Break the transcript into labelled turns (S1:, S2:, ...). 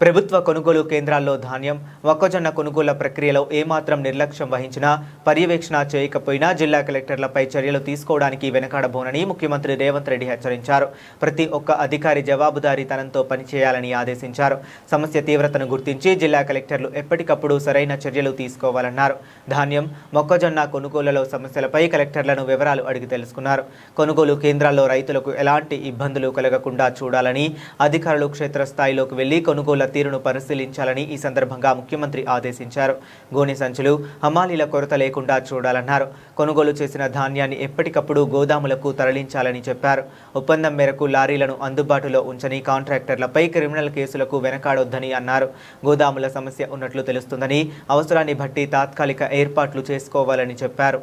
S1: ప్రభుత్వ కొనుగోలు కేంద్రాల్లో ధాన్యం, మొక్కజొన్న కొనుగోళ్ల ప్రక్రియలో ఏమాత్రం నిర్లక్ష్యం వహించినా, పర్యవేక్షణ చేయకపోయినా జిల్లా కలెక్టర్లపై చర్యలు తీసుకోవడానికి వెనకాడబోనని ముఖ్యమంత్రి రేవంత్ రెడ్డి హెచ్చరించారు. ప్రతి ఒక్క అధికారి జవాబుదారీతనంతో పనిచేయాలని ఆదేశించారు. సమస్య తీవ్రతను గుర్తించి జిల్లా కలెక్టర్లు ఎప్పటికప్పుడు సరైన చర్యలు తీసుకోవాలన్నారు. ధాన్యం, మొక్కజొన్న కొనుగోళ్లలో సమస్యలపై కలెక్టర్లను వివరాలు అడిగి తెలుసుకున్నారు. కొనుగోలు కేంద్రాల్లో రైతులకు ఎలాంటి ఇబ్బందులు కలగకుండా చూడాలని అధికారులు క్షేత్రస్థాయిలోకి వెళ్లి కొనుగోళ్ల తీరును పరిశీలించాలని ఈ సందర్భంగా ముఖ్యమంత్రి ఆదేశించారు. గోనె సంచులు, హమాలీల కొరత లేకుండా చూడాలన్నారు. కొనుగోలు చేసిన ధాన్యాన్ని ఎప్పటికప్పుడు గోదాములకు తరలించాలని చెప్పారు. ఒప్పందం మేరకు లారీలను అందుబాటులో ఉంచని కాంట్రాక్టర్లపై క్రిమినల్ కేసులకు వెనకాడొద్దని అన్నారు. గోదాముల సమస్య ఉన్నట్లు తెలుస్తుందని, అవసరాన్ని బట్టి తాత్కాలిక ఏర్పాట్లు చేసుకోవాలని చెప్పారు.